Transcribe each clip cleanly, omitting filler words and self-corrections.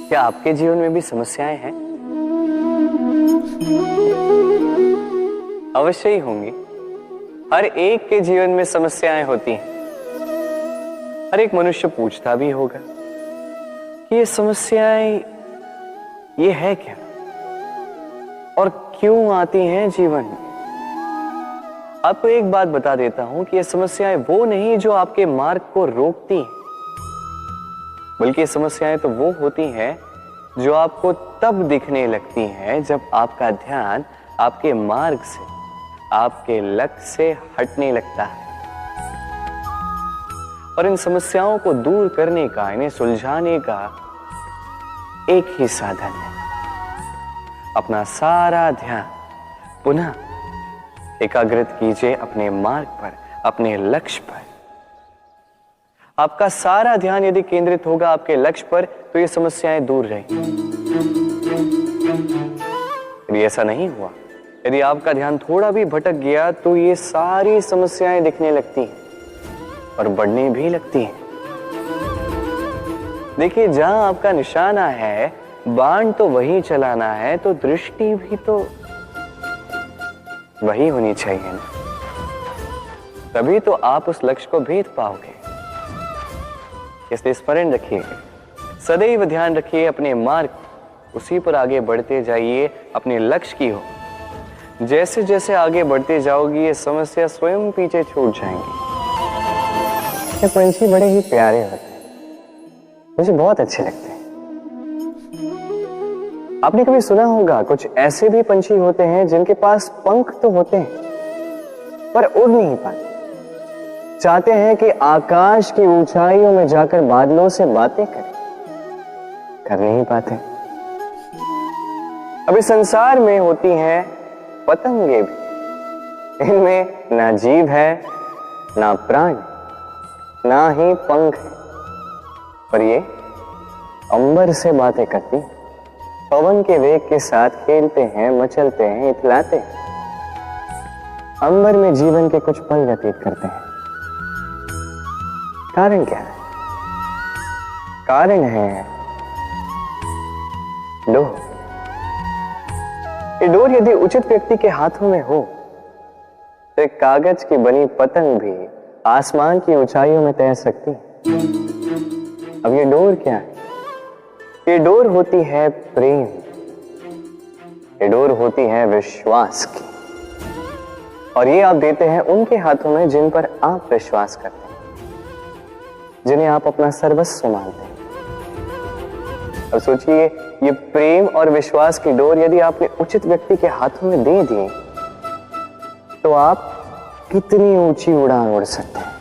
क्या आपके जीवन में भी समस्याएं हैं? अवश्य ही होंगी। हर एक के जीवन में समस्याएं होती हैं। हर एक मनुष्य पूछता भी होगा कि ये समस्याएं ये है क्या और क्यों आती हैं जीवन में। आपको एक बात बता देता हूं कि ये समस्याएं वो नहीं जो आपके मार्ग को रोकती हैं, बल्कि समस्याएं तो वो होती हैं जो आपको तब दिखने लगती हैं जब आपका ध्यान आपके मार्ग से, आपके लक्ष्य से हटने लगता है। और इन समस्याओं को दूर करने का, इन्हें सुलझाने का एक ही साधन है, अपना सारा ध्यान पुनः एकाग्रित कीजिए अपने मार्ग पर, अपने लक्ष्य पर। आपका सारा ध्यान यदि केंद्रित होगा आपके लक्ष्य पर तो ये समस्याएं दूर रहेंगी। यदि ऐसा नहीं हुआ, यदि आपका ध्यान थोड़ा भी भटक गया तो ये सारी समस्याएं दिखने लगती हैं और बढ़ने भी लगती हैं। देखिए, जहां आपका निशाना है, बाण तो वही चलाना है, तो दृष्टि भी तो वही होनी चाहिए ना। तभी तो आप उस लक्ष्य को भेद पाओगे। इसलिए स्मरण रखिए, सदैव ध्यान रखिए अपने मार्ग, उसी पर आगे बढ़ते जाइए अपने लक्ष्य की ओर। जैसे जैसे आगे बढ़ते जाओगी ये समस्या स्वयं पीछे छूट जाएंगी। ये पंछी बड़े ही प्यारे होते हैं, मुझे बहुत अच्छे लगते हैं। आपने कभी सुना होगा कुछ ऐसे भी पंछी होते हैं जिनके पास पंख तो होते हैं पर उड़ नहीं पाते। चाहते हैं कि आकाश की ऊंचाइयों में जाकर बादलों से बातें करें, कर नहीं पाते। अभी संसार में होती हैं पतंगे भी, इनमें ना जीव है, ना प्राण, ना ही पंख है, पर ये अंबर से बातें करती, पवन के वेग के साथ खेलते हैं, मचलते हैं, इतलाते हैं। अंबर में जीवन के कुछ पल व्यतीत करते हैं। कारण क्या है? कारण है डोर। ये डोर यदि उचित व्यक्ति के हाथों में हो तो एक कागज की बनी पतंग भी आसमान की ऊंचाइयों में तैर सकती है। अब ये डोर क्या है? ये डोर होती है प्रेम, ये डोर होती है विश्वास की, और ये आप देते हैं उनके हाथों में जिन पर आप विश्वास करते हैं, जिन्हें आप अपना सर्वस्व मानते हैं। अब सोचिए, ये प्रेम और विश्वास की डोर यदि आपने उचित व्यक्ति के हाथों में दे दी तो आप कितनी ऊंची उड़ान उड़ सकते हैं,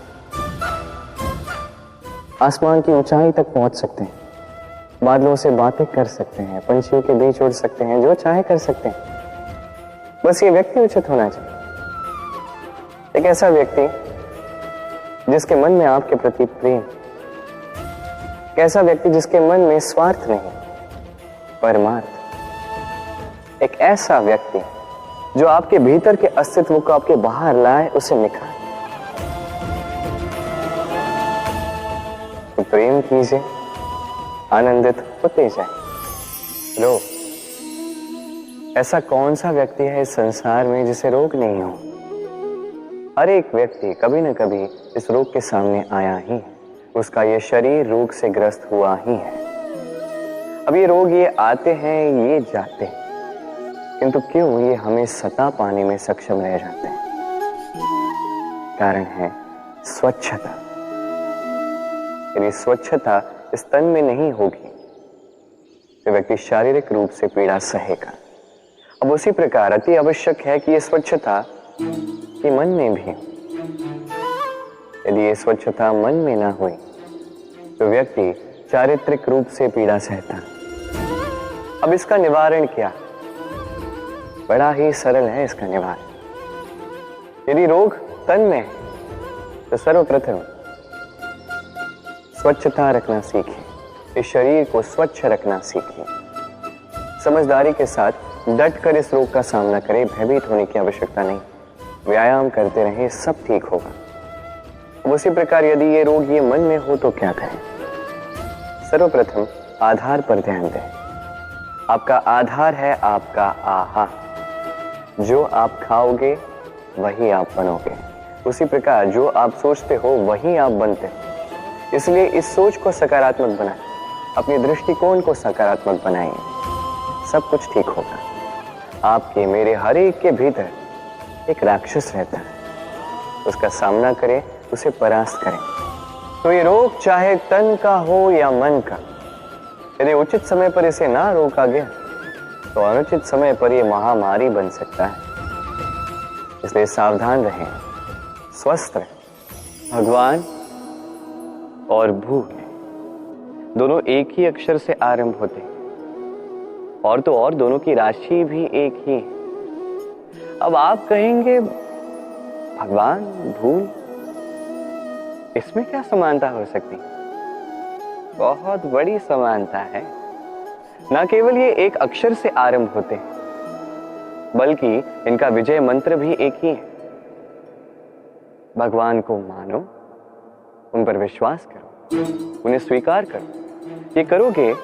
आसमान की ऊंचाई तक पहुंच सकते हैं, बादलों से बातें कर सकते हैं, पंछियों के बीच उड़ सकते हैं, जो चाहे कर सकते हैं। बस ये व्यक्ति उचित होना चाहिए। एक ऐसा व्यक्ति जिसके मन में आपके प्रति प्रेम, एक ऐसा व्यक्ति जिसके मन में स्वार्थ नहीं, परमार्थ। एक ऐसा व्यक्ति जो आपके भीतर के अस्तित्व को आपके बाहर लाए, उसे निखारे। तो प्रेम कीजिए, आनंदित होते जाए। रोग, ऐसा कौन सा व्यक्ति है इस संसार में जिसे रोग नहीं हो? हर एक व्यक्ति कभी न कभी इस रोग के सामने आया ही है, उसका ये शरीर रोग से ग्रस्त हुआ ही है। अब ये रोग ये आते हैं, ये जाते हैं, किंतु क्यों ये हमें सता पाने में सक्षम रह जाते हैं? कारण है स्वच्छता। यदि स्वच्छता इस तन में नहीं होगी तो व्यक्ति शारीरिक रूप से पीड़ा सहेगा। अब उसी प्रकार अति आवश्यक है कि यह स्वच्छता कि मन में भी हो। यदि ये स्वच्छता मन में ना हुई तो व्यक्ति चारित्रिक रूप से पीड़ा सहता। अब इसका निवारण क्या? बड़ा ही सरल है इसका निवारण। यदि रोग तन में है तो सर्वप्रथम स्वच्छता रखना सीखिए, इस शरीर को स्वच्छ रखना सीखिए। समझदारी के साथ डट कर इस रोग का सामना करें, भयभीत होने की आवश्यकता नहीं। व्यायाम करते रहें, सब ठीक होगा। उसी प्रकार यदि ये रोग ये मन में हो तो क्या करें? सर्वप्रथम आधार पर ध्यान दें। आपका आधार है आपका आहा। जो आप खाओगे वही आप बनोगे। उसी प्रकार जो आप सोचते हो वही आप बनते हो। इसलिए इस सोच को सकारात्मक बनाएं, अपने दृष्टिकोण को सकारात्मक बनाइए, सब कुछ ठीक होगा। आपके मेरे हर एक के भीतर एक राक्षस रहता है, उसका सामना करें, उसे परास्त करें। तो ये रोग चाहे तन का हो या मन का, यदि उचित समय पर इसे ना रोका गया तो अनुचित समय पर यह महामारी बन सकता है। इसलिए सावधान रहें, स्वस्थ रहें। भगवान और भूल दोनों एक ही अक्षर से आरंभ होते हैं, और तो और दोनों की राशि भी एक ही है। अब आप कहेंगे भगवान भूल, इसमें क्या समानता हो सकती? बहुत बड़ी समानता है। न केवल ये एक अक्षर से आरंभ होते हैं, बल्कि इनका विजय मंत्र भी एक ही है। भगवान को मानो, उन पर विश्वास करो, उन्हें स्वीकार करो। ये करोगे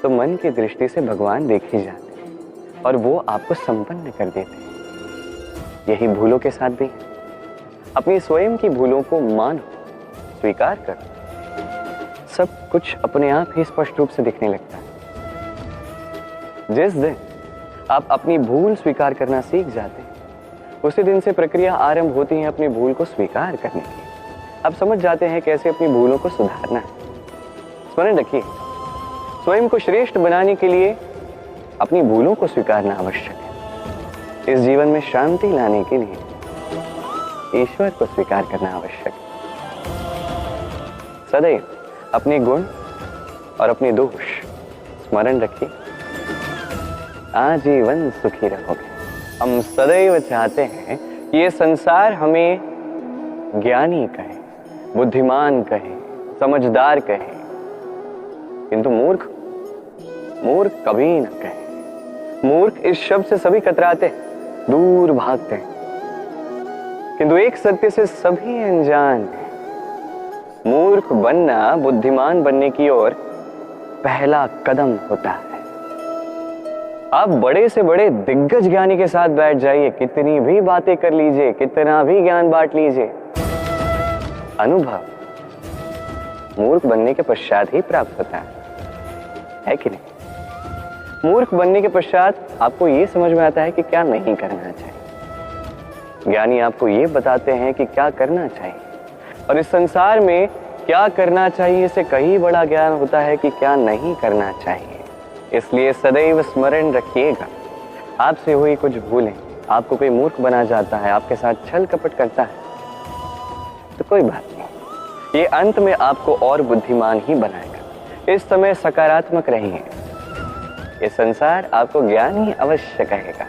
तो मन की दृष्टि से भगवान देख ही जाते हैं और वो आपको संपन्न कर देते हैं। यही भूलों के साथ भी है। अपनी स्वयं की भूलों को मानो, स्वीकार करो, सब कुछ अपने आप ही स्पष्ट रूप से दिखने लगता है। जिस दिन आप अपनी भूल स्वीकार करना सीख जाते हैं, उसी दिन से प्रक्रिया आरंभ होती है अपनी भूल को स्वीकार करने की। आप समझ जाते हैं कैसे अपनी भूलों को सुधारना है। स्मरण रखिए, स्वयं को श्रेष्ठ बनाने के लिए अपनी भूलों को स्वीकारना आवश्यक है। इस जीवन में शांति लाने के लिए ईश्वर को स्वीकार करना आवश्यक है। सदैव अपने गुण और अपने दोष स्मरण रखिए, आजीवन सुखी रहोगे। हम सदैव चाहते हैं कि ये संसार हमें ज्ञानी कहे, बुद्धिमान कहे, समझदार कहे, किंतु मूर्ख कभी न कहे। मूर्ख इस शब्द से सभी कतराते, दूर भागते हैं, किंतु एक सत्य से सभी अनजान हैं। मूर्ख बनना बुद्धिमान बनने की ओर पहला कदम होता है। आप बड़े से बड़े दिग्गज ज्ञानी के साथ बैठ जाइए, कितनी भी बातें कर लीजिए, कितना भी ज्ञान बांट लीजिए, अनुभव मूर्ख बनने के पश्चात ही प्राप्त होता है कि नहीं? मूर्ख बनने के पश्चात आपको यह समझ में आता है कि क्या नहीं करना चाहिए। ज्ञानी आपको यह बताते हैं कि क्या करना चाहिए, और इस संसार में क्या करना चाहिए से कहीं बड़ा ज्ञान होता है कि क्या नहीं करना चाहिए। इसलिए सदैव स्मरण रखिएगा, आपसे हुई कुछ भूलें, आपको कोई मूर्ख बना जाता है, आपके साथ छल कपट करता है, तो कोई बात नहीं, ये अंत में आपको और बुद्धिमान ही बनाएगा। इस समय सकारात्मक रहिए, ये संसार आपको ज्ञान ही अवश्य कहेगा।